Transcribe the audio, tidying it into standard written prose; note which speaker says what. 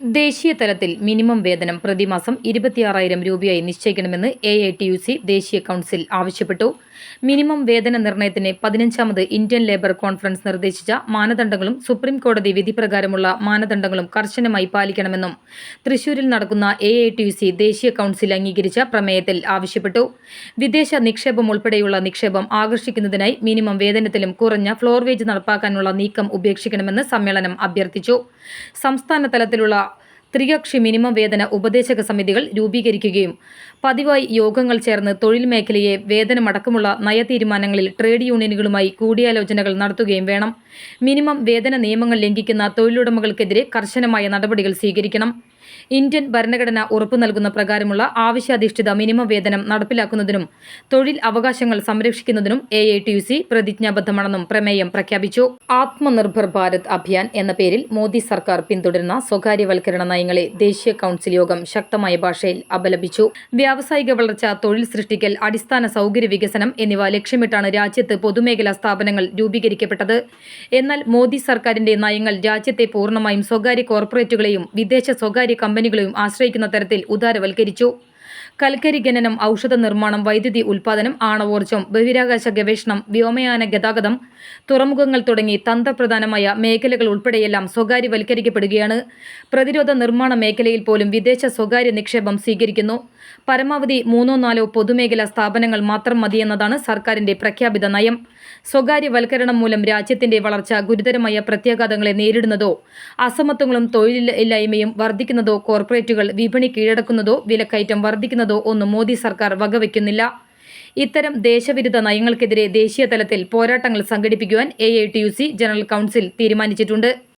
Speaker 1: ദേശീയ തലത്തിൽ മിനിമം വേതനം പ്രതിമാസം 26,000 രൂപയായി നിശ്ചയിക്കണമെന്ന് AITUC ദേശീയ കൗൺസിൽ ആവശ്യപ്പെട്ടു. മിനിമം വേതന നിർണയത്തിന് 15ാമത് ഇന്ത്യൻ ലേബർ കോൺഫറൻസ് നിർദ്ദേശിച്ച മാനദണ്ഡങ്ങളും സുപ്രീം കോടതി വിധിപ്രകാരമുള്ള മാനദണ്ഡങ്ങളും കർശനമായി പാലിക്കണമെന്നും തൃശൂരിൽ നടക്കുന്ന AITUC ദേശീയ കൗൺസിൽ അംഗീകരിച്ച പ്രമേയത്തിൽ ആവശ്യപ്പെട്ടു. വിദേശ നിക്ഷേപം ഉൾപ്പെടെയുള്ള നിക്ഷേപം ആകർഷിക്കുന്നതിനായി മിനിമം വേതനത്തിലും കുറഞ്ഞ ഫ്ലോർ വേജ് നടപ്പാക്കാനുള്ള നീക്കം ഉപേക്ഷിക്കണമെന്ന് സമ്മേളനം അഭ്യർത്ഥിച്ചു. സംസ്ഥാന തലത്തിലുള്ള ത്രികക്ഷി മിനിമം വേതന ഉപദേശക സമിതികൾ രൂപീകരിക്കുകയും പതിവായി യോഗങ്ങൾ ചേർന്ന് തൊഴിൽ മേഖലയെ വേതനമടക്കമുള്ള നയതീരുമാനങ്ങളിൽ ട്രേഡ് യൂണിയനുകളുമായി കൂടിയാലോചനകൾ നടത്തുകയും വേണം. മിനിമം വേതന നിയമങ്ങൾ ലംഘിക്കുന്ന തൊഴിലുടമകൾക്കെതിരെ കർശനമായ നടപടികൾ സ്വീകരിക്കണം. ഇന്ത്യൻ ഭരണഘടന ഉറപ്പു നൽകുന്ന പ്രകാരമുള്ള ആവശ്യാധിഷ്ഠിത മിനിമം വേതനം നടപ്പിലാക്കുന്നതിനും തൊഴിൽ അവകാശങ്ങൾ സംരക്ഷിക്കുന്നതിനും AITUC പ്രതിജ്ഞാബദ്ധമാണെന്നും പ്രമേയം പ്രഖ്യാപിച്ചു. ആത്മനിർഭർ ഭാരത് അഭിയാൻ എന്ന പേരിൽ മോദി സർക്കാർ പിന്തുടരുന്ന സ്വകാര്യവൽക്കരണ നയങ്ങളെ ദേശീയ കൗൺസിൽ യോഗം ശക്തമായ ഭാഷയിൽ അപലപിച്ചു. വ്യാവസായിക വളർച്ച, തൊഴിൽ സൃഷ്ടിക്കൽ, അടിസ്ഥാന സൗകര്യ വികസനം എന്നിവ ലക്ഷ്യമിട്ടാണ് രാജ്യത്ത് പൊതുമേഖലാ സ്ഥാപനങ്ങൾ രൂപീകരിക്കപ്പെട്ടത്. എന്നാൽ മോദി സർക്കാരിന്റെ നയങ്ങൾ രാജ്യത്തെ പൂർണ്ണമായും സ്വകാര്യ കോർപ്പറേറ്റുകളെയും വിദേശ സ്വകാര്യ കമ്പനികളെയും ആശ്രയിക്കുന്ന തരത്തിൽ ഉദാരവൽക്കരിച്ചു. കൽക്കരി ഖനനം, ഔഷധ നിർമ്മാണം, വൈദ്യുതി ഉൽപ്പാദനം, ആണവോർജ്ജം, ബഹിരാകാശ ഗവേഷണം, വ്യോമയാന ഗതാഗതം, തുറമുഖങ്ങൾ തുടങ്ങി തന്ത്രപ്രധാനമായ മേഖലകൾ ഉൾപ്പെടെയെല്ലാം സ്വകാര്യവൽക്കരിക്കപ്പെടുകയാണ്. പ്രതിരോധ നിർമ്മാണ മേഖലയിൽ പോലും വിദേശ സ്വകാര്യ നിക്ഷേപം സ്വീകരിക്കുന്നു. പരമാവധി 3-4 പൊതുമേഖലാ സ്ഥാപനങ്ങൾ മാത്രം മതിയെന്നതാണ് സർക്കാരിന്റെ പ്രഖ്യാപിത നയം. സ്വകാര്യവൽക്കരണം മൂലം രാജ്യത്തിന്റെ വളർച്ച ഗുരുതരമായ പ്രത്യാഘാതങ്ങളെ നേരിടുന്നതോ അസമത്വങ്ങളും തൊഴിലില്ലായ്മയും വർദ്ധിക്കുന്നതോ കോർപ്പറേറ്റുകൾ വിപണി കീഴടക്കുന്നതോ വിലക്കയറ്റം വർദ്ധിക്കുന്നതോ ഒന്നും മോദി സർക്കാർ വകവയ്ക്കുന്നില്ല. ഇത്തരം ദേശവിരുദ്ധ നയങ്ങൾക്കെതിരെ ദേശീയ തലത്തിൽ പോരാട്ടങ്ങൾ സംഘടിപ്പിക്കുവാൻ AITUC ജനറൽ കൗൺസിൽ തീരുമാനിച്ചിട്ടുണ്ട്.